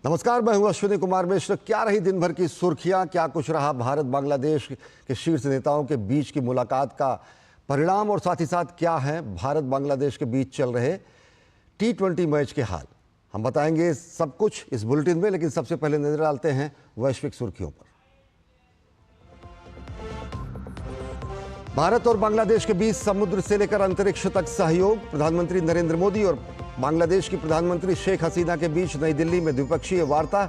नमस्कार, मैं हूं अश्विनी कुमार मिश्र। क्या रही दिन भर की सुर्खियां, क्या कुछ रहा भारत बांग्लादेश के शीर्ष नेताओं के बीच की मुलाकात का परिणाम, और साथ ही साथ क्या है भारत बांग्लादेश के बीच चल रहे T20 मैच के हाल, हम बताएंगे सब कुछ इस बुलेटिन में। लेकिन सबसे पहले नजर डालते हैं वैश्विक सुर्खियों पर। भारत और बांग्लादेश के बीच समुद्र से लेकर अंतरिक्ष तक सहयोग। प्रधानमंत्री नरेंद्र मोदी और बांग्लादेश की प्रधानमंत्री शेख हसीना के बीच नई दिल्ली में द्विपक्षीय वार्ता।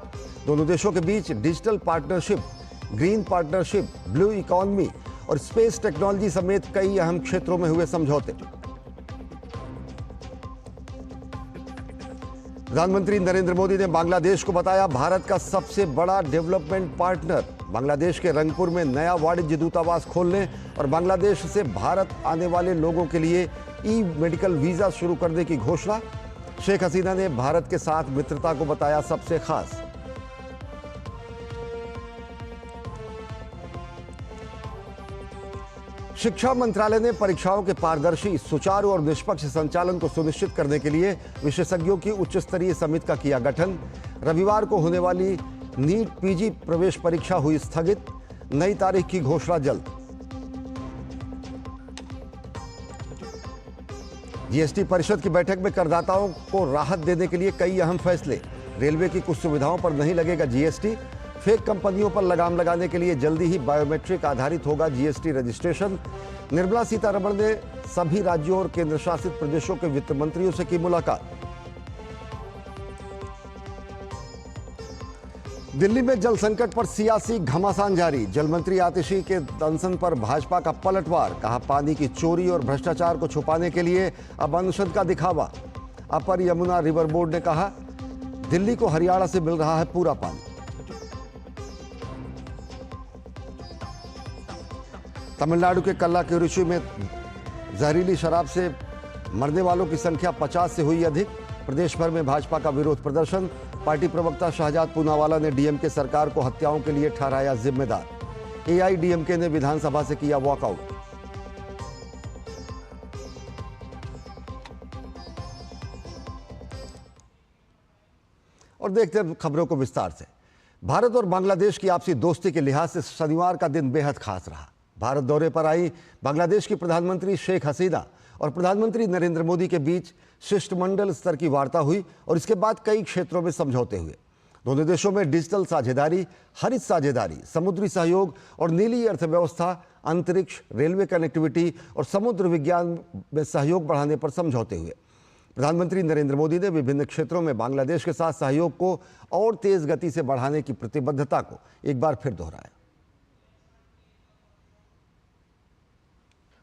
दोनों देशों के बीच digital partnership, green partnership, blue economy और स्पेस टेक्नोलॉजी समेत कई अहम क्षेत्रों में हुए समझौते। प्रधानमंत्री नरेंद्र मोदी ने बांग्लादेश को बताया भारत का सबसे बड़ा डेवलपमेंट पार्टनर। बांग्लादेश के रंगपुर में नया वाणिज्य दूतावास खोलने और बांग्लादेश से भारत आने वाले लोगों के लिए ई मेडिकल वीजा शुरू करने की घोषणा। शेख हसीना ने भारत के साथ मित्रता को बताया सबसे खास। शिक्षा मंत्रालय ने परीक्षाओं के पारदर्शी, सुचारू और निष्पक्ष संचालन को सुनिश्चित करने के लिए विशेषज्ञों की उच्च स्तरीय समिति का किया गठन। रविवार को होने वाली नीट पीजी प्रवेश परीक्षा हुई स्थगित, नई तारीख की घोषणा जल्द। जीएसटी परिषद की बैठक में करदाताओं को राहत देने के लिए कई अहम फैसले। रेलवे की कुछ सुविधाओं पर नहीं लगेगा जीएसटी। फेक कंपनियों पर लगाम लगाने के लिए जल्दी ही बायोमेट्रिक आधारित होगा जीएसटी रजिस्ट्रेशन। निर्मला सीतारमण ने सभी राज्यों और केंद्र शासित प्रदेशों के वित्त मंत्रियों से की मुलाकात। दिल्ली में जल संकट पर सियासी घमासान जारी। जल मंत्री आतिशी के अनशन पर भाजपा का पलटवार। कहा पानी की चोरी और भ्रष्टाचार को छुपाने के लिए अब अनशन का दिखावा। अपर यमुना रिवर बोर्ड ने कहा दिल्ली को हरियाणा से मिल रहा है पूरा पानी। तमिलनाडु के कल्लाकुरिची में जहरीली शराब से मरने वालों की संख्या 50 से हुई अधिक। प्रदेश भर में भाजपा का विरोध प्रदर्शन। पार्टी प्रवक्ता शाहजाद पूनावाला ने डीएमके सरकार को हत्याओं के लिए ठहराया जिम्मेदार। एआईडीएमके ने विधानसभा से किया वॉकआउट। और देखते हैं खबरों को विस्तार से। भारत और बांग्लादेश की आपसी दोस्ती के लिहाज से शनिवार का दिन बेहद खास रहा। भारत दौरे पर आई बांग्लादेश की प्रधानमंत्री शेख हसीना और प्रधानमंत्री नरेंद्र मोदी के बीच शिष्टमंडल स्तर की वार्ता हुई और इसके बाद कई क्षेत्रों में समझौते हुए। दोनों देशों में डिजिटल साझेदारी, हरित साझेदारी, समुद्री सहयोग और नीली अर्थव्यवस्था, अंतरिक्ष, रेलवे कनेक्टिविटी और समुद्र विज्ञान में सहयोग बढ़ाने पर समझौते हुए। प्रधानमंत्री नरेंद्र मोदी ने विभिन्न क्षेत्रों में बांग्लादेश के साथ सहयोग को और तेज गति से बढ़ाने की प्रतिबद्धता को एक बार फिर दोहराया।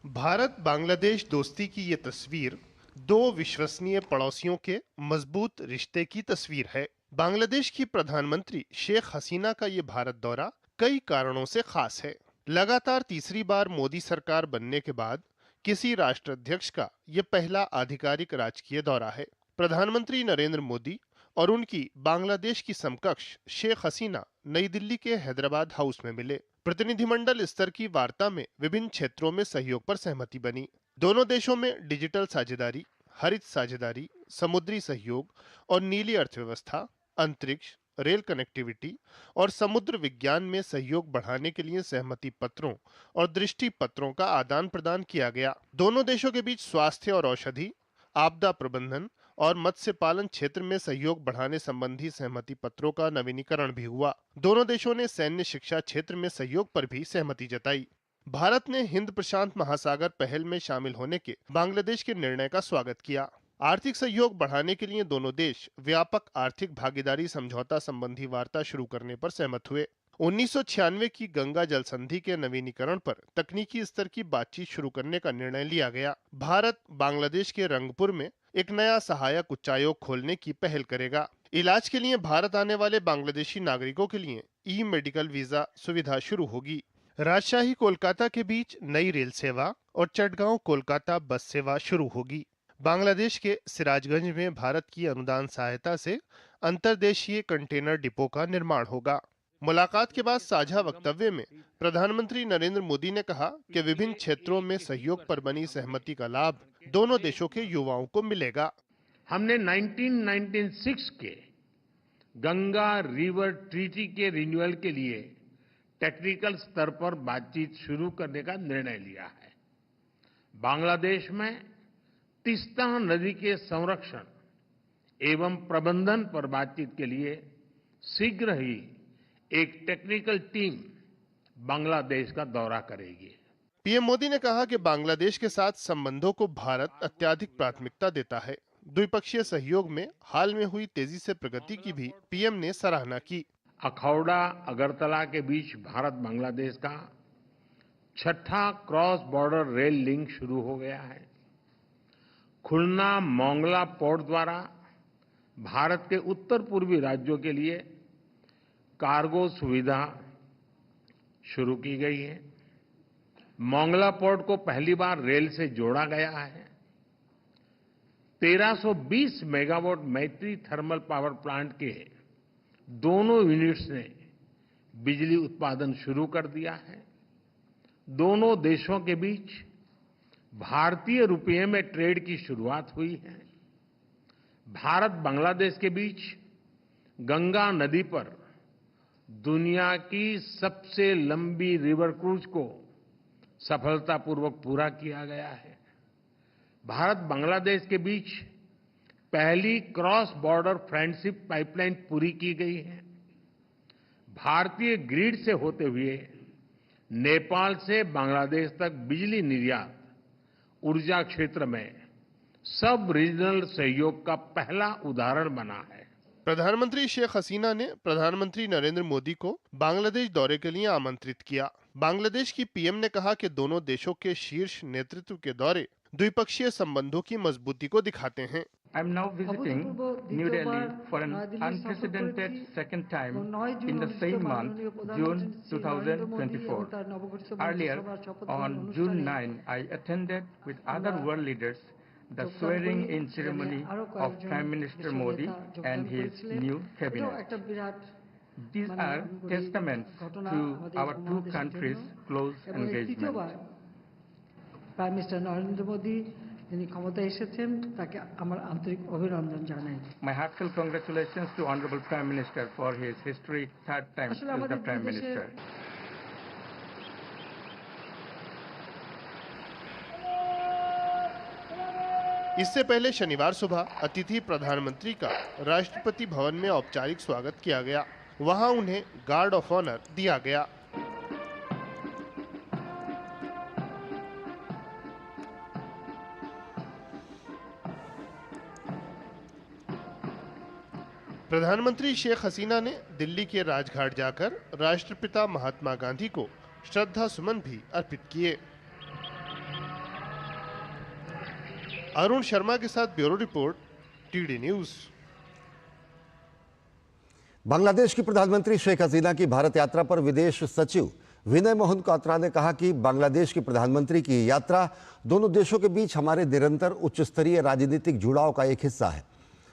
भारत बांग्लादेश दोस्ती की ये तस्वीर दो विश्वसनीय पड़ोसियों के मजबूत रिश्ते की तस्वीर है। बांग्लादेश की प्रधानमंत्री शेख हसीना का ये भारत दौरा कई कारणों से खास है। लगातार तीसरी बार मोदी सरकार बनने के बाद किसी राष्ट्राध्यक्ष का ये पहला आधिकारिक राजकीय दौरा है। प्रधानमंत्री नरेंद्र मोदी और उनकी बांग्लादेश की समकक्ष शेख हसीना नई दिल्ली के हैदराबाद हाउस में मिले। प्रतिनिधिमंडल स्तर की वार्ता में विभिन्न क्षेत्रों में सहयोग पर सहमति बनी। दोनों देशों में डिजिटल साझेदारी, हरित साझेदारी, समुद्री सहयोग और नीली अर्थव्यवस्था, अंतरिक्ष, रेल कनेक्टिविटी और समुद्र विज्ञान में सहयोग बढ़ाने के लिए सहमति पत्रों और दृष्टि पत्रों का आदान प्रदान किया गया। दोनों देशों के बीच स्वास्थ्य और औषधि, आपदा प्रबंधन और मत्स्य पालन क्षेत्र में सहयोग बढ़ाने संबंधी सहमति पत्रों का नवीनीकरण भी हुआ। दोनों देशों ने सैन्य शिक्षा क्षेत्र में सहयोग पर भी सहमति जताई। भारत ने हिंद प्रशांत महासागर पहल में शामिल होने के बांग्लादेश के निर्णय का स्वागत किया। आर्थिक सहयोग बढ़ाने के लिए दोनों देश व्यापक आर्थिक भागीदारी समझौता संबंधी वार्ता शुरू करने पर सहमत हुए। 1996 की गंगा जल संधि के नवीनीकरण पर तकनीकी स्तर की बातचीत शुरू करने का निर्णय लिया गया। भारत बांग्लादेश के रंगपुर में एक नया सहायक उच्चायोग खोलने की पहल करेगा। इलाज के लिए भारत आने वाले बांग्लादेशी नागरिकों के लिए ई मेडिकल वीजा सुविधा शुरू होगी। राजशाही कोलकाता के बीच नई रेल सेवा और चटगांव कोलकाता बस सेवा शुरू होगी। बांग्लादेश के सिराजगंज में भारत की अनुदान सहायता से अंतर्देशीय कंटेनर डिपो का निर्माण होगा। मुलाकात के बाद साझा वक्तव्य में प्रधानमंत्री नरेंद्र मोदी ने कहा कि विभिन्न क्षेत्रों में सहयोग पर बनी सहमति का लाभ दोनों देशों के युवाओं को मिलेगा। हमने 1996 के गंगा रिवर ट्रीटी के रिन्यूअल के लिए टेक्निकल स्तर पर बातचीत शुरू करने का निर्णय लिया है। बांग्लादेश में तीस्ता नदी के संरक्षण एवं प्रबंधन पर बातचीत के लिए शीघ्र ही एक टेक्निकल टीम बांग्लादेश का दौरा करेगी। पीएम मोदी ने कहा कि बांग्लादेश के साथ संबंधों को भारत अत्यधिक प्राथमिकता देता है। द्विपक्षीय सहयोग में हाल में हुई तेजी से प्रगति की भी पीएम ने सराहना की। अखौड़ा अगरतला के बीच भारत बांग्लादेश का 6ठा क्रॉस बॉर्डर रेल लिंक शुरू हो गया है। खुलना मोंगला पोर्ट द्वारा भारत के उत्तर पूर्वी राज्यों के लिए कार्गो सुविधा शुरू की गई है। मोंगला पोर्ट को पहली बार रेल से जोड़ा गया है। 1320 मेगावाट मैत्री थर्मल पावर प्लांट के दोनों यूनिट्स ने बिजली उत्पादन शुरू कर दिया है। दोनों देशों के बीच भारतीय रुपये में ट्रेड की शुरुआत हुई है। भारत बांग्लादेश के बीच गंगा नदी पर दुनिया की सबसे लंबी रिवर क्रूज को सफलतापूर्वक पूरा किया गया है। भारत बांग्लादेश के बीच पहली क्रॉस बॉर्डर फ्रेंडशिप पाइपलाइन पूरी की गई है। भारतीय ग्रिड से होते हुए नेपाल से बांग्लादेश तक बिजली निर्यात ऊर्जा क्षेत्र में सब रीजनल सहयोग का पहला उदाहरण बना है। प्रधानमंत्री शेख हसीना ने प्रधानमंत्री नरेंद्र मोदी को बांग्लादेश दौरे के लिए आमंत्रित किया। बांग्लादेश की पीएम ने कहा कि दोनों देशों के शीर्ष नेतृत्व के दौरे द्विपक्षीय संबंधों की मजबूती को दिखाते हैं। I am now visiting New Delhi for an unprecedented second time in the same month, June 2024. Earlier, on June 9, I attended with other world leaders the swearing-in ceremony of Prime Minister Modi and his new cabinet. These are testaments to our two countries' close engagement. Prime minister Narendra Modi যিনি ক্ষমতায় এসেছেন তাকে আমার আন্তরিক অভিনন্দন জানাই। My heartfelt congratulations to Honorable Prime Minister for his historic third time as the Prime Minister. इससे पहले शनिवार सुबह अतिथि प्रधानमंत्री का राष्ट्रपति भवन में औपचारिक स्वागत किया गया। वहां उन्हें गार्ड ऑफ ऑनर दिया गया। प्रधानमंत्री शेख हसीना ने दिल्ली के राजघाट जाकर राष्ट्रपिता महात्मा गांधी को श्रद्धा सुमन भी अर्पित किए। अरुण शर्मा के साथ bureau report, TD news. Bangladesh की प्रधानमंत्री शेख हसीना की भारत यात्रा पर विदेश सचिव विनय मोहन क्वात्रा ने कहा कि बांग्लादेश की प्रधानमंत्री की यात्रा दोनों देशों के बीच हमारे निरंतर उच्च स्तरीय राजनीतिक जुड़ाव का एक हिस्सा है।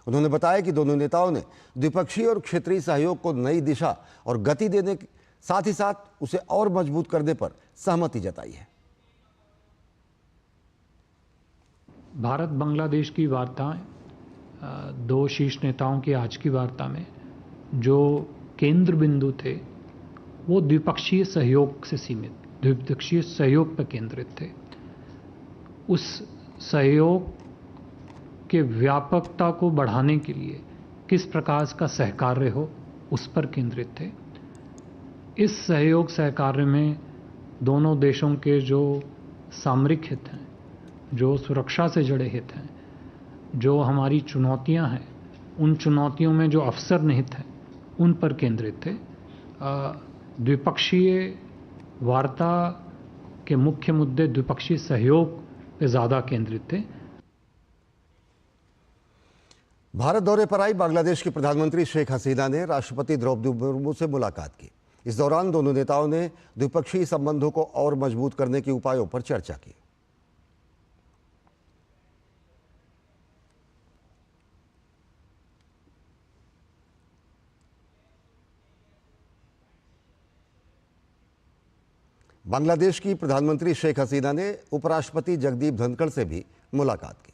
उन्होंने बताया कि दोनों नेताओं ने द्विपक्षीय और क्षेत्रीय सहयोग को नई दिशा और गति देने के साथ ही साथ उसे और मजबूत करने पर सहमति जताई है। भारत बांग्लादेश की वार्ताएं दो शीर्ष नेताओं की आज की वार्ता में जो केंद्र बिंदु थे वो द्विपक्षीय सहयोग से सीमित, द्विपक्षीय सहयोग पर केंद्रित थे। उस सहयोग के व्यापकता को बढ़ाने के लिए किस प्रकार का सहकार्य हो उस पर केंद्रित थे। इस सहयोग सहकार्य में दोनों देशों के जो सामरिक हित हैं, जो सुरक्षा से जुड़े हित हैं, जो हमारी चुनौतियां हैं, उन चुनौतियों में जो अवसर निहित हैं उन पर केंद्रित थे। द्विपक्षीय वार्ता के मुख्य मुद्दे द्विपक्षीय सहयोग पे ज़्यादा केंद्रित थे। भारत दौरे पर आई बांग्लादेश की प्रधानमंत्री शेख हसीना ने राष्ट्रपति द्रौपदी मुर्मू से मुलाकात की। इस दौरान दोनों नेताओं ने द्विपक्षीय संबंधों को और मजबूत करने के उपायों पर चर्चा की। बांग्लादेश की प्रधानमंत्री शेख हसीना ने उपराष्ट्रपति जगदीप धनखड़ से भी मुलाकात की।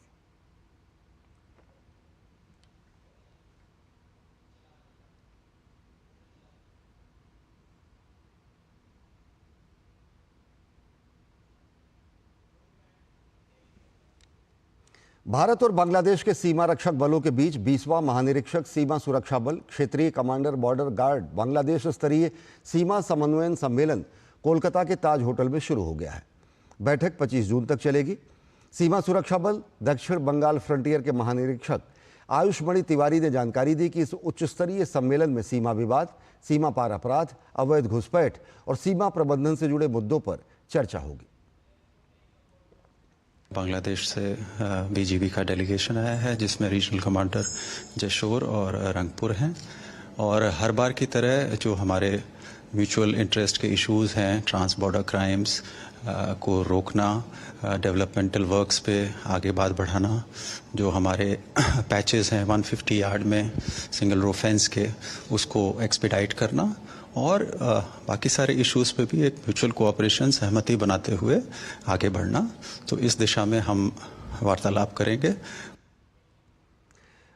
भारत और बांग्लादेश के सीमा रक्षक बलों के बीच 20वां महानिरीक्षक सीमा सुरक्षा बल क्षेत्रीय कमांडर बॉर्डर गार्ड बांग्लादेश स्तरीय सीमा समन्वयन सम्मेलन कोलकाता के ताज होटल में शुरू हो गया है। बैठक 25 जून तक चलेगी। सीमा सुरक्षा बल दक्षिण बंगाल फ्रंटियर के महानिरीक्षक आयुषमणि तिवारी ने जानकारी दी कि इस उच्च स्तरीय सम्मेलन में सीमा विवाद, सीमा पार अपराध, अवैध घुसपैठ और सीमा प्रबंधन से जुड़े मुद्दों पर चर्चा होगी। बांग्लादेश से बीजीबी का डेलीगेशन आया है जिसमें रीजनल कमांडर जशोर और रंगपुर हैं और हर बार की तरह जो हमारे म्यूचुअल इंटरेस्ट के इश्यूज हैं, ट्रांस बॉर्डर क्राइम्स को रोकना, डेवलपमेंटल वर्क्स पे आगे बात बढ़ाना, जो हमारे पैचेस हैं 150 यार्ड में सिंगल रो फेंस के उसको एक्सपीडाइट करना और बाकी सारे इश्यूज पे भी एक म्यूचुअल कोऑपरेशन सहमति बनाते हुए आगे बढ़ना। तो इस दिशा में हम वार्तालाप करेंगे।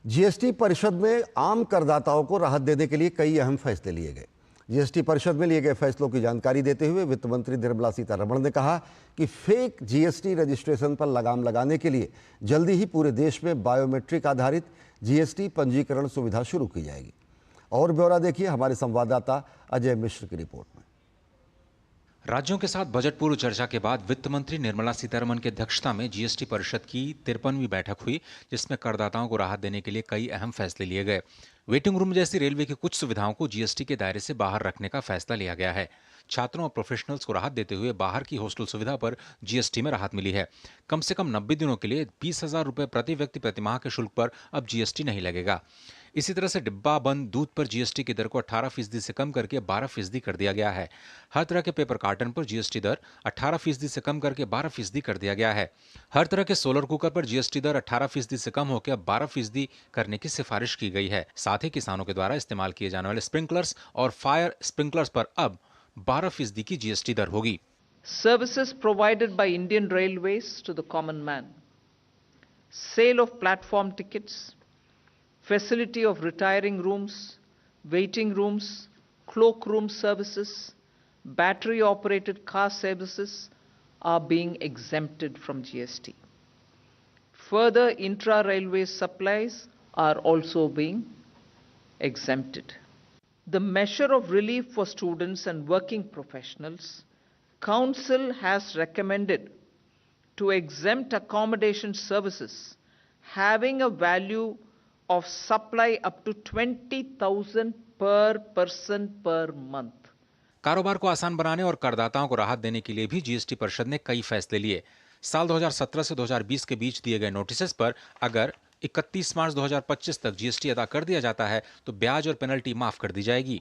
जीएसटी परिषद में आम करदाताओं को राहत देने के लिए कई अहम फैसले लिए गए। जीएसटी परिषद में लिए गए फैसलों की जानकारी देते हुए वित्त मंत्री निर्मला सीतारमण ने कहा कि फेक जीएसटी रजिस्ट्रेशन पर लगाम लगाने के लिए जल्दी ही पूरे देश में बायोमेट्रिक आधारित जीएसटी पंजीकरण सुविधा शुरू की जाएगी। और ब्यौरा देखिए हमारे संवाददाता अजय मिश्र की रिपोर्ट में। राज्यों के साथ बजट पूर्व चर्चा के बाद वित्त मंत्री निर्मला सीतारमण की अध्यक्षता में जीएसटी परिषद की 53वीं बैठक हुई, जिसमें करदाताओं को राहत देने के लिए कई अहम फैसले लिए गए। वेटिंग रूम जैसी रेलवे की कुछ सुविधाओं को जीएसटी के दायरे से बाहर रखने का फैसला लिया गया है। छात्रों और प्रोफेशनल्स को राहत देते हुए बाहर की हॉस्टल सुविधा पर जीएसटी में राहत मिली है। कम से कम 90 दिनों के लिए 20,000 रुपए प्रति व्यक्ति प्रतिमाह के शुल्क पर अब जीएसटी नहीं लगेगा। इसी तरह से डिब्बा बंद दूध पर जीएसटी की दर को 18% से कम करके 12% कर दिया गया है। हर तरह के पेपर कार्टन पर जीएसटी दर 18% से कम करके 12% कर दिया गया है। हर तरह के सोलर कुकर पर जीएसटी दर 18% से कम होकर अब 12% करने की सिफारिश की गई है। साथ ही किसानों के द्वारा इस्तेमाल किए जाने वाले स्प्रिंकलर्स और फायर स्प्रिंकलर्स पर अब 12% की जीएसटी दर होगी। Services provided by Indian Railways to the common man, sale of platform tickets, facility of retiring rooms, waiting rooms, cloakroom services, battery operated car services are being exempted from GST. Further, intra-railway supplies are also being exempted. The measure of relief for students and working professionals, Council has recommended to exempt accommodation services having a value of supply up to 20,000 per person per month. कारोबार को आसान बनाने और करदाताओं को राहत देने के लिए भी जीएसटी परिषद ने कई फैसले लिए। साल 2017 से 2020 के बीच दिए गए नोटिस पर अगर 31 मार्च 2025 तक जीएसटी अदा कर दिया जाता है तो ब्याज और पेनल्टी माफ कर दी जाएगी।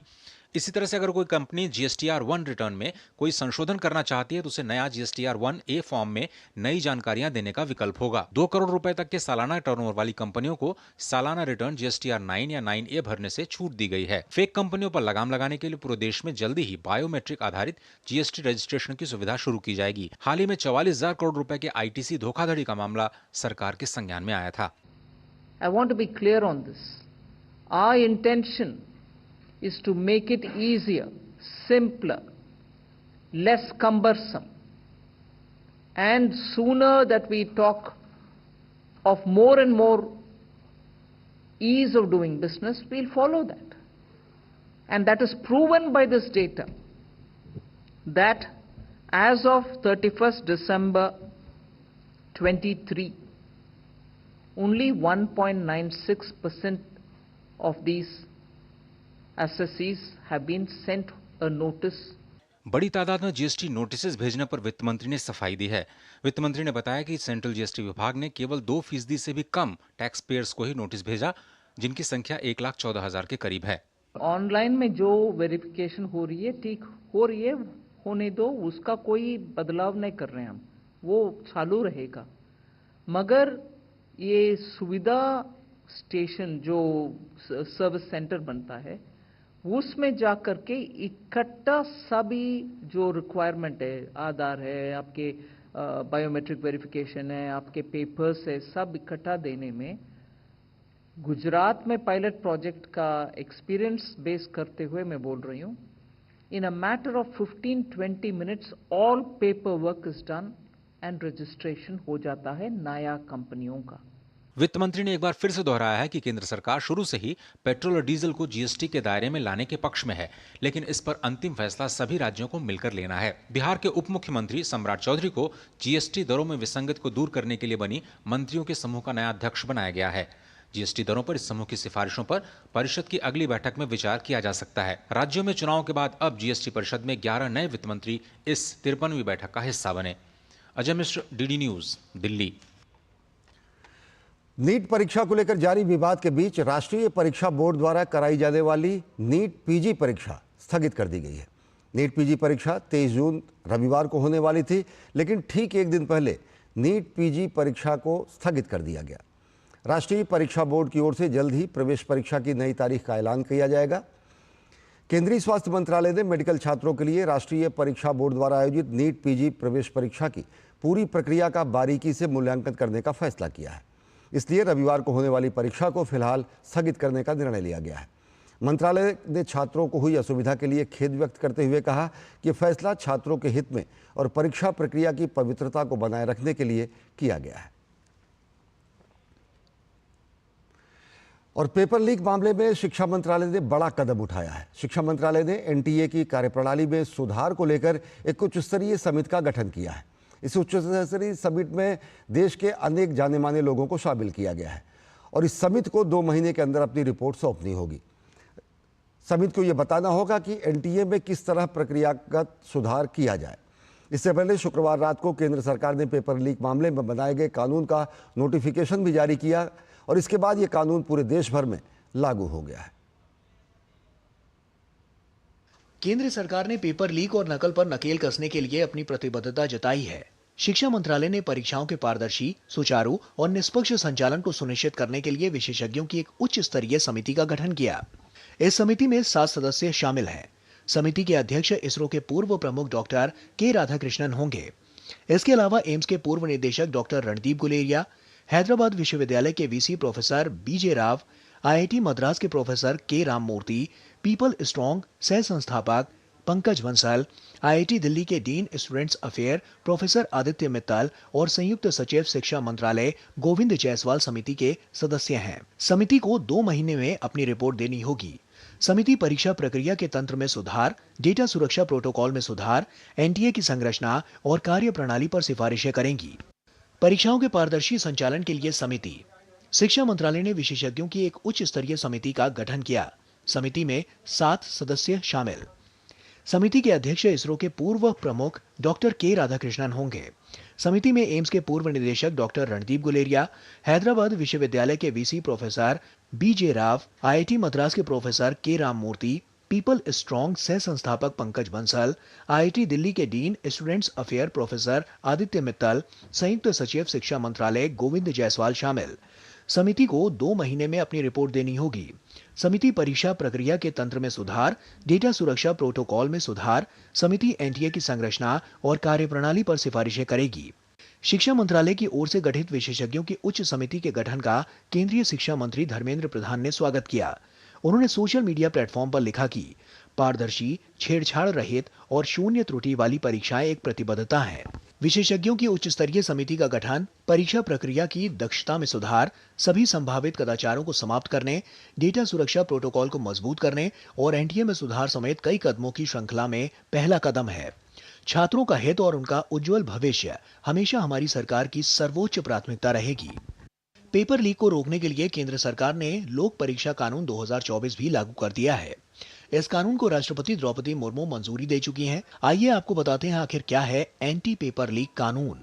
इसी तरह से अगर कोई कंपनी जीएसटीआर 1 रिटर्न में कोई संशोधन करना चाहती है तो उसे नया जीएसटीआर 1A फॉर्म में नई जानकारियां देने का विकल्प होगा। 2 करोड़ रुपए तक के सालाना टर्नओवर वाली कंपनियों को सालाना रिटर्न जीएसटीआर 9 या 9A भरने से छूट दी गई है। फेक कंपनियों पर लगाम लगाने के लिए पूरे देश में जल्दी ही बायोमेट्रिक आधारित जीएसटी रजिस्ट्रेशन की सुविधा शुरू की जाएगी। हाल ही में 44,000 करोड़ रुपए के आईटीसी धोखाधड़ी का मामला सरकार के संज्ञान में आया था। I want to be clear on this. Our intention is to make it easier, simpler, less cumbersome. And sooner that we talk of more and more ease of doing business, we'll follow that. And that is proven by this data, that as of 31st December 23, only 1.96% of these assessees have been sent a notice. बड़ी तादाद में GST notice भेजने पर वित्त मंत्री ने सफाई दी है। वित्त मंत्री ने बताया कि सेंट्रल जीएसटी विभाग ने केवल 2% से भी कम टैक्स पेयर्स को ही नोटिस भेजा, जिनकी संख्या 1,14,000 के करीब है। ऑनलाइन में जो वेरिफिकेशन हो रही है, ठीक हो रही है, होने दो, उसका कोई बदलाव नहीं कर रहे हैं हम, वो चालू रहेगा। मगर ये सुविधा स्टेशन जो सर्विस सेंटर बनता है, उसमें जाकर के इकट्ठा सभी जो रिक्वायरमेंट है, आधार है, आपके बायोमेट्रिक वेरिफिकेशन है, आपके पेपर्स है, सब इकट्ठा देने में गुजरात में पायलट प्रोजेक्ट का एक्सपीरियंस बेस करते हुए मैं बोल रही हूँ, in a matter of 15-20 minutes all paper work is done and registration हो जाता है नया कंपनियों का। वित्त मंत्री ने एक बार फिर से दोहराया है कि केंद्र सरकार शुरू से ही पेट्रोल और डीजल को जीएसटी के दायरे में लाने के पक्ष में है, लेकिन इस पर अंतिम फैसला सभी राज्यों को मिलकर लेना है। बिहार के उप मुख्यमंत्री सम्राट चौधरी को जीएसटी दरों में विसंगति को दूर करने के लिए बनी मंत्रियों के समूह का नया अध्यक्ष बनाया गया है। जीएसटी दरों पर इस समूह की सिफारिशों पर परिषद की अगली बैठक में विचार किया जा सकता है। राज्यों में चुनाव के बाद अब जीएसटी परिषद में 11 नए वित्त मंत्री इस 53वीं बैठक का हिस्सा बने। Ajay Mishra, DD news, Delhi. NEET परीक्षा को लेकर जारी विवाद के बीच राष्ट्रीय परीक्षा बोर्ड द्वारा कराई जाने वाली नीट पीजी परीक्षा स्थगित कर दी गई है। नीट पीजी परीक्षा 23 जून रविवार को होने वाली थी, लेकिन ठीक एक दिन पहले नीट पीजी परीक्षा को स्थगित कर दिया गया। राष्ट्रीय परीक्षा बोर्ड की ओर से जल्द ही प्रवेश परीक्षा की नई तारीख का ऐलान किया जाएगा। केंद्रीय स्वास्थ्य मंत्रालय ने मेडिकल छात्रों के लिए राष्ट्रीय परीक्षा बोर्ड द्वारा आयोजित नीट पीजी प्रवेश परीक्षा की पूरी प्रक्रिया का बारीकी से मूल्यांकन करने का फैसला किया है। इसलिए रविवार को होने वाली परीक्षा को फिलहाल स्थगित करने का निर्णय लिया गया है। मंत्रालय ने छात्रों को हुई असुविधा के लिए खेद व्यक्त करते हुए कहा कि फैसला छात्रों के हित में और परीक्षा प्रक्रिया की पवित्रता को बनाए रखने के लिए किया गया है। और पेपर लीक मामले में शिक्षा मंत्रालय ने बड़ा कदम उठाया है। शिक्षा मंत्रालय ने एनटीए की कार्यप्रणाली में सुधार को लेकर एक उच्च स्तरीय समिति का गठन किया है। इस उच्च स्तरीय समिति में देश के अनेक जाने माने लोगों को शामिल किया गया है और इस समिति को 2 महीने के अंदर अपनी रिपोर्ट सौंपनी होगी। समिति को यह बताना होगा कि एनटीए में किस तरह प्रक्रियागत सुधार किया जाए। इससे पहले शुक्रवार रात को केंद्र सरकार ने पेपर लीक मामले में बनाए गए कानून का नोटिफिकेशन भी जारी किया और इसके बाद यह कानून पूरे देश भर में लागू हो गया है। केंद्र सरकार ने पेपर लीक और नकल पर नकेल कसने के लिए अपनी प्रतिबद्धता जताई है। शिक्षा मंत्रालय ने परीक्षाओं के पारदर्शी, सुचारू और निष्पक्ष संचालन को सुनिश्चित करने के लिए विशेषज्ञों की एक उच्च स्तरीय समिति का गठन किया। इस समिति में 7 सदस्य शामिल हैं। समिति के अध्यक्ष इसरो के पूर्व प्रमुख डॉक्टर के राधाकृष्णन होंगे। इसके अलावा एम्स के पूर्व निदेशक डॉक्टर रणदीप गुलेरिया, हैदराबाद विश्वविद्यालय के वीसी प्रोफेसर बीजे राव, आईआईटी मद्रास के प्रोफेसर के राममूर्ति, पीपल स्ट्रॉन्ग सह संस्थापक पंकज बंसल, आईआईटी दिल्ली के dean students affair professor Aditya Mittal और संयुक्त सचिव शिक्षा मंत्रालय गोविंद जायसवाल समिति के सदस्य हैं। समिति को 2 महीने में अपनी रिपोर्ट देनी होगी। समिति परीक्षा प्रक्रिया के तंत्र में सुधार, डेटा सुरक्षा प्रोटोकॉल में सुधार, एनटीए की संरचना और कार्यप्रणाली पर सिफारिशें करेंगी। परीक्षाओं के पारदर्शी संचालन के लिए समिति। शिक्षा मंत्रालय ने विशेषज्ञों की एक उच्च स्तरीय समिति का गठन किया। समिति में 7 सदस्य शामिल। समिति के अध्यक्ष इसरो के पूर्व प्रमुख डॉक्टर के राधाकृष्णन होंगे। समिति में एम्स के पूर्व निदेशक डॉक्टर रणदीप गुलेरिया, हैदराबाद विश्वविद्यालय के वीसी प्रोफेसर बीजे राव, आईआईटी मद्रास के प्रोफेसर के राममूर्ति, पीपल स्ट्रॉन्ग सह संस्थापक पंकज बंसल, आईआईटी दिल्ली के dean students affair professor Aditya Mittal, संयुक्त सचिव शिक्षा मंत्रालय गोविंद जायसवाल शामिल। समिति को 2 महीने में अपनी रिपोर्ट देनी होगी। समिति परीक्षा प्रक्रिया के तंत्र में सुधार, डेटा सुरक्षा प्रोटोकॉल में सुधार, समिति एनटीए की संरचना और कार्यप्रणाली पर सिफारिशें करेगी। शिक्षा मंत्रालय की ओर से गठित विशेषज्ञों की उच्च समिति के गठन का केंद्रीय शिक्षा मंत्री धर्मेंद्र प्रधान ने स्वागत किया। उन्होंने सोशल मीडिया प्लेटफॉर्म पर लिखा कि पारदर्शी, छेड़छाड़ रहित और शून्य त्रुटि वाली परीक्षाएं एक प्रतिबद्धता है। विशेषज्ञों की उच्च स्तरीय समिति का गठन परीक्षा प्रक्रिया की दक्षता में सुधार, सभी संभावित कदाचारों को समाप्त करने, डेटा सुरक्षा प्रोटोकॉल को मजबूत करने और एनटीए में सुधार समेत कई कदमों की श्रृंखला में पहला कदम है। छात्रों का हित और उनका उज्जवल भविष्य हमेशा हमारी सरकार की सर्वोच्च प्राथमिकता रहेगी। पेपर लीक को रोकने के लिए केंद्र सरकार ने लोक परीक्षा कानून 2024 भी लागू कर दिया है। इस कानून को राष्ट्रपति द्रौपदी मुर्मू मंजूरी दे चुकी हैं। आइए आपको बताते हैं आखिर क्या है एंटी पेपर लीक कानून।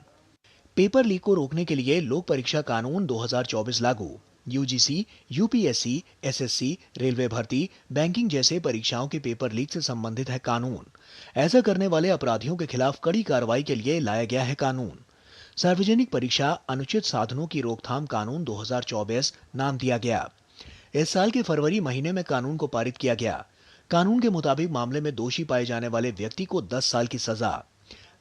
पेपर लीक को रोकने के लिए लोक परीक्षा कानून 2024 लागू। यूजीसी, यूपीएससी, एसएससी, रेलवे भर्ती, बैंकिंग जैसे परीक्षाओं के पेपर लीक से संबंधित है कानून। ऐसा करने वाले अपराधियों के खिलाफ कड़ी कार्रवाई के लिए लाया गया है कानून। सार्वजनिक परीक्षा अनुचित साधनों की रोकथाम कानून 2024 नाम दिया गया। इस साल के फरवरी महीने में कानून को पारित किया गया। कानून के मुताबिक मामले में दोषी पाए जाने वाले व्यक्ति को 10 साल की सजा,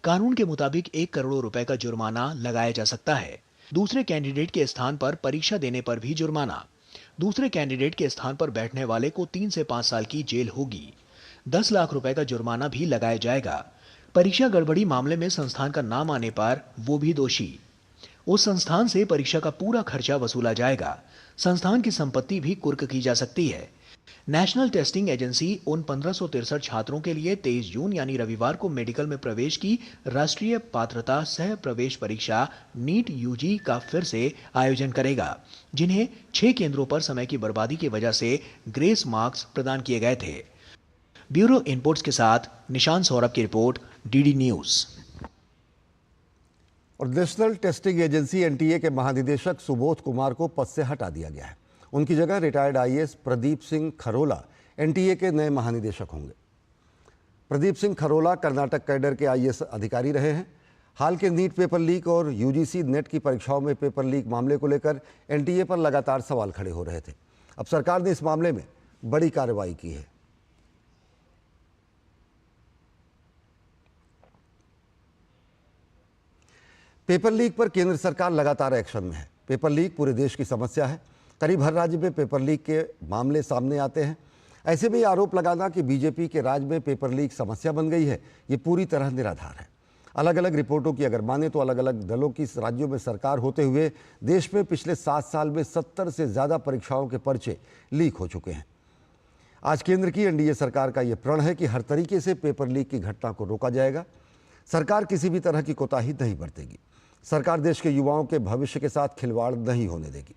कानून के मुताबिक 1 करोड़ रुपए का जुर्माना लगाया जा सकता है। दूसरे कैंडिडेट के स्थान पर परीक्षा देने पर भी जुर्माना। दूसरे कैंडिडेट के स्थान पर बैठने वाले को 3 से 5 साल की जेल होगी। 10 लाख रुपए का जुर्माना भी लगाया जाएगा। परीक्षा गड़बड़ी मामले में संस्थान का नाम आने पर वो भी दोषी। उस संस्थान से परीक्षा का पूरा खर्चा वसूला जाएगा। संस्थान की संपत्ति भी कुर्क की जा सकती है। नेशनल टेस्टिंग एजेंसी उन 1563 छात्रों के लिए 23 जून यानी रविवार को मेडिकल में प्रवेश की राष्ट्रीय पात्रता सह प्रवेश परीक्षा नीट यूजी का फिर से आयोजन करेगा, जिन्हें 6 केंद्रों पर समय की बर्बादी की वजह से ग्रेस मार्क्स प्रदान किए गए थे। ब्यूरो इनपुट्स के साथ निशांत सौरभ की रिपोर्ट, डीडी न्यूज। और नेशनल टेस्टिंग एजेंसी एनटीए के महानिदेशक सुबोध कुमार को पद से हटा दिया गया है। उनकी जगह retired IAS Pradeep Singh Kharola NTA के नए महानिदेशक होंगे। प्रदीप सिंह खरोला कर्नाटक कैडर के आईएएस अधिकारी रहे हैं। हाल के नीट पेपर लीक और यूजीसी नेट की परीक्षाओं में पेपर लीक मामले को लेकर एनटीए पर लगातार सवाल खड़े हो रहे थे। अब सरकार ने इस मामले में बड़ी कार्रवाई की है। पेपर लीक पर केंद्र सरकार लगातार एक्शन में है। पेपर लीक पूरे देश की समस्या है। करीब हर राज्य में पेपर लीक के मामले सामने आते हैं। ऐसे में ये आरोप लगाना कि बीजेपी के राज में पेपर लीक समस्या बन गई है, ये पूरी तरह निराधार है। अलग अलग रिपोर्टों की अगर माने तो अलग अलग दलों की राज्यों में सरकार होते हुए देश में पिछले 7 साल में 70 से ज़्यादा परीक्षाओं के पर्चे लीक हो चुके हैं। आज केंद्र की एनडीए सरकार का ये प्रण है कि हर तरीके से पेपर लीक की घटना को रोका जाएगा। सरकार किसी भी तरह की कोताही नहीं बरतेगी। सरकार देश के युवाओं के भविष्य के साथ खिलवाड़ नहीं होने देगी।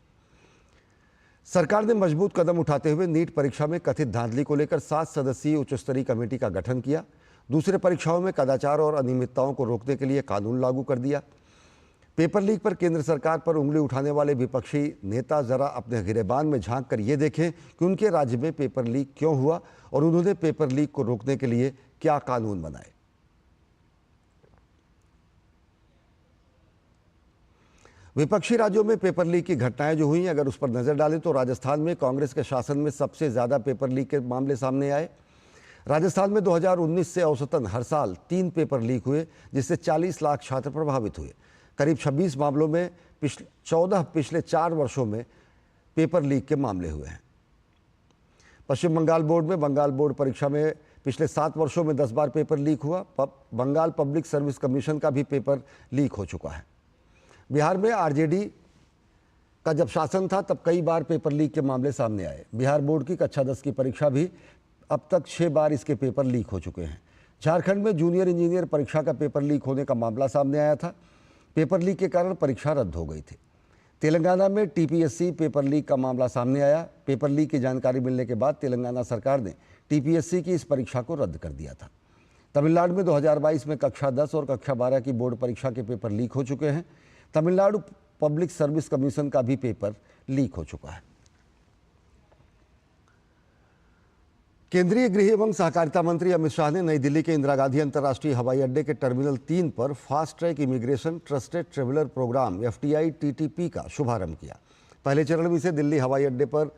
सरकार ने मजबूत कदम उठाते हुए नीट परीक्षा में कथित धांधली को लेकर 7 सदस्यीय उच्च स्तरीय कमेटी का गठन किया। दूसरे परीक्षाओं में कदाचार और अनियमितताओं को रोकने के लिए कानून लागू कर दिया। पेपर लीक पर केंद्र सरकार पर उंगली उठाने वाले विपक्षी नेता जरा अपने गिरेबान में झांक कर ये देखें कि उनके राज्य में पेपर लीक क्यों हुआ और उन्होंने पेपर लीक को रोकने के लिए क्या कानून बनाए। विपक्षी राज्यों में पेपर लीक की घटनाएं जो हुई, अगर उस पर नजर डालें तो राजस्थान में कांग्रेस के शासन में सबसे ज्यादा पेपर लीक के मामले सामने आए। राजस्थान में 2019 से औसतन हर साल 3 पेपर लीक हुए, जिससे 40 लाख छात्र प्रभावित हुए। करीब 26 मामलों में 14 पिछले 4 वर्षों में पेपर लीक के मामले हुए हैं। पश्चिम बंगाल बोर्ड में बंगाल बोर्ड परीक्षा में पिछले 7 वर्षों में 10 बार पेपर लीक हुआ। बंगाल पब्लिक सर्विस कमीशन का भी पेपर लीक हो चुका है। बिहार में आरजेडी का जब शासन था तब कई बार पेपर लीक के मामले सामने आए। बिहार बोर्ड की कक्षा 10 की परीक्षा भी अब तक 6 बार इसके पेपर लीक हो चुके हैं। झारखंड में जूनियर इंजीनियर परीक्षा का पेपर लीक होने का मामला सामने आया था। पेपर लीक के कारण परीक्षा रद्द हो गई थी। तेलंगाना में टीपीएससी पेपर लीक का मामला सामने आया। पेपर लीक की जानकारी मिलने के बाद तेलंगाना सरकार ने टीपीएससी की इस परीक्षा को रद्द कर दिया था। तमिलनाडु में 2022 में कक्षा 10 और कक्षा 12 की बोर्ड परीक्षा के पेपर लीक हो चुके हैं। तमिलनाडु पब्लिक सर्विस कमीशन का भी पेपर लीक हो चुका है। केंद्रीय गृह एवं सहकारिता मंत्री अमित शाह ने नई दिल्ली के इंदिरा गांधी अंतर्राष्ट्रीय हवाई अड्डे के टर्मिनल 3 पर fast track immigration trusted traveller program FTI TTP का शुभारंभ किया। पहले चरण में इसे दिल्ली हवाई अड्डे पर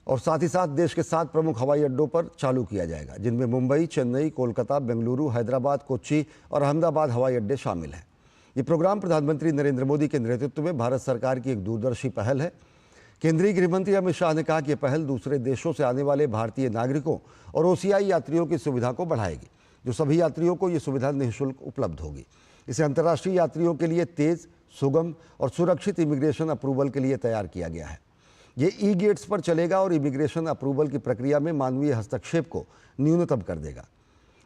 और साथ ही साथ देश के 7 प्रमुख हवाई अड्डों पर चालू किया जाएगा, जिनमें मुंबई, चेन्नई, कोलकाता, बेंगलुरु, हैदराबाद, कोच्चि और अहमदाबाद हवाई अड्डे शामिल हैं। ये प्रोग्राम प्रधानमंत्री नरेंद्र मोदी के नेतृत्व में भारत सरकार की एक दूरदर्शी पहल है। केंद्रीय गृह मंत्री अमित शाह ने कहा कि यह पहल दूसरे देशों से आने वाले भारतीय नागरिकों और OCI यात्रियों की सुविधा को बढ़ाएगी, जो सभी यात्रियों को ये सुविधा निःशुल्क उपलब्ध होगी। इसे अंतर्राष्ट्रीय यात्रियों के लिए तेज, सुगम और सुरक्षित इमिग्रेशन अप्रूवल के लिए तैयार किया गया है। ये ई-गेट्स पर चलेगा और इमिग्रेशन अप्रूवल की प्रक्रिया में मानवीय हस्तक्षेप को न्यूनतम कर देगा।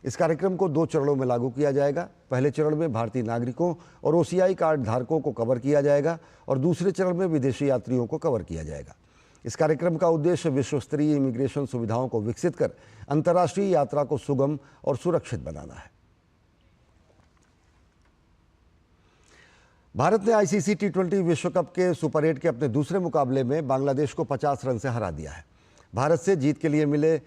इस कार्यक्रम को 2 चरणों में लागू किया जाएगा। पहले चरण में भारतीय नागरिकों और OCI कार्ड धारकों को कवर किया जाएगा और दूसरे चरण में विदेशी यात्रियों को कवर किया जाएगा। इस कार्यक्रम का उद्देश्य विश्व स्तरीय इमिग्रेशन सुविधाओं को विकसित कर अंतर्राष्ट्रीय यात्रा को सुगम और सुरक्षित बनाना है। भारत ने ICC T20 विश्व कप के सुपर 8 के अपने दूसरे मुकाबले में बांग्लादेश को 50 रन से हरा दिया है। भारत से जीत के लिए मिले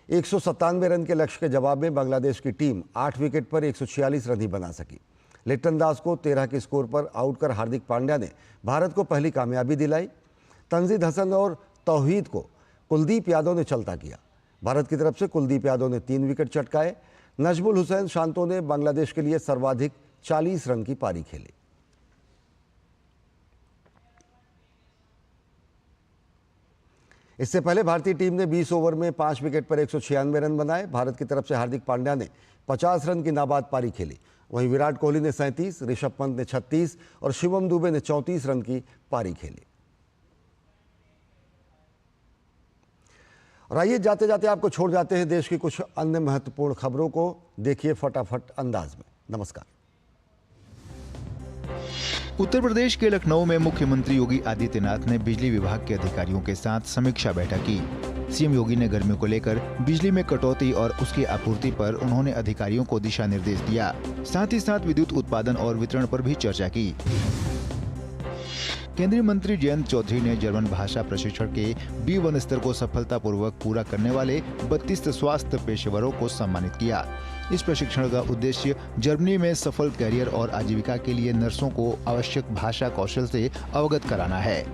197 रन के लक्ष्य के जवाब में बांग्लादेश की टीम 8 विकेट पर 146 रन ही बना सकी। लिप्टन दास को 13 के स्कोर पर आउट कर हार्दिक पांड्या ने भारत को पहली कामयाबी दिलाई। तंजीद हसन और तौहीद को कुलदीप यादव ने चलता किया। भारत की तरफ से कुलदीप यादव ने 3 विकेट चटकाए। नजमुल हुसैन शांतो ने बांग्लादेश के लिए सर्वाधिक 40 रन की पारी खेली। इससे पहले भारतीय टीम ने 20 ओवर में 5 विकेट पर 196 रन बनाए। भारत की तरफ से हार्दिक पांड्या ने 50 रन की नाबाद पारी खेली वहीं विराट कोहली ने 37, ऋषभ पंत ने 36 और शिवम दुबे ने 34 रन की पारी खेली। और आइए जाते जाते आपको छोड़ जाते हैं देश की कुछ अन्य महत्वपूर्ण खबरों को, देखिए फटाफट अंदाज में। नमस्कार। उत्तर प्रदेश के लखनऊ में मुख्यमंत्री योगी आदित्यनाथ ने बिजली विभाग के अधिकारियों के साथ समीक्षा बैठक की। सीएम योगी ने गर्मियों को लेकर बिजली में कटौती और उसकी आपूर्ति पर उन्होंने अधिकारियों को दिशा निर्देश दिया। साथ ही साथ विद्युत उत्पादन और वितरण पर भी चर्चा की। केंद्रीय मंत्री जयंत चौधरी ने जर्मन भाषा प्रशिक्षण के B1 स्तर को सफलतापूर्वक पूरा करने वाले 32 स्वास्थ्य पेशेवरों को सम्मानित किया। इस प्रशिक्षण का उद्देश्य जर्मनी में सफल कैरियर और आजीविका के लिए नर्सों को आवश्यक भाषा कौशल से अवगत कराना है।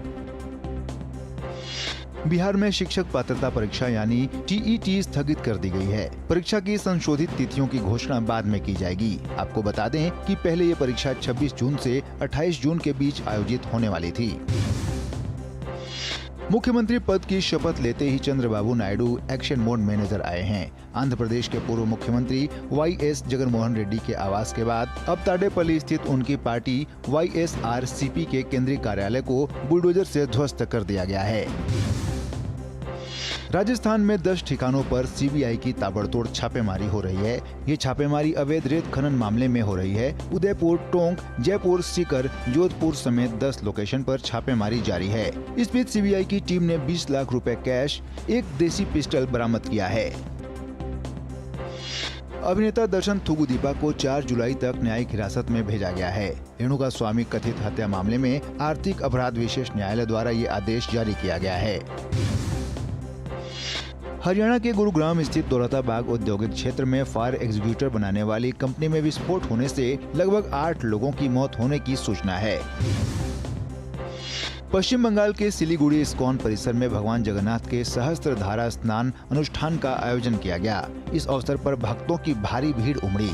बिहार में शिक्षक पात्रता परीक्षा यानी TET स्थगित कर दी गई है। परीक्षा की संशोधित तिथियों की घोषणा बाद में की जाएगी। आपको बता दें कि पहले ये परीक्षा 26 जून से 28 जून के बीच आयोजित होने वाली थी। मुख्यमंत्री पद की शपथ लेते ही चंद्रबाबू नायडू एक्शन मोड में नजर आए हैं। आंध्र प्रदेश के पूर्व मुख्यमंत्री YS जगनमोहन रेड्डी के आवास के बाद अब ताडेपल्ली स्थित उनकी पार्टी YSRCP के केंद्रीय कार्यालय को बुलडोजर से ध्वस्त कर दिया गया है। राजस्थान में 10 ठिकानों पर CBI की ताबड़तोड़ छापेमारी हो रही है। ये छापेमारी अवैध रेत खनन मामले में हो रही है। उदयपुर, टोंक, जयपुर, सीकर, जोधपुर समेत 10 लोकेशन पर छापेमारी जारी है। इस बीच CBI की टीम ने 20 लाख रुपए कैश, एक देसी पिस्टल बरामद किया है। अभिनेता दर्शन थुगुदीपा को 4 जुलाई तक न्यायिक हिरासत में भेजा गया है। रेणुका स्वामी कथित हत्या मामले में आर्थिक अपराध विशेष न्यायालय द्वारा ये आदेश जारी किया गया है। हरियाणा के गुरुग्राम स्थित दौलताबाग औद्योगिक क्षेत्र में फायर एग्जीक्यूटर बनाने वाली कंपनी में विस्फोट होने से लगभग 8 लोगों की मौत होने की सूचना है। पश्चिम बंगाल के सिलीगुड़ी इस्कॉन परिसर में भगवान जगन्नाथ के सहस्त्रधारा स्नान अनुष्ठान का आयोजन किया गया। इस अवसर पर भक्तों की भारी भीड़ उमड़ी।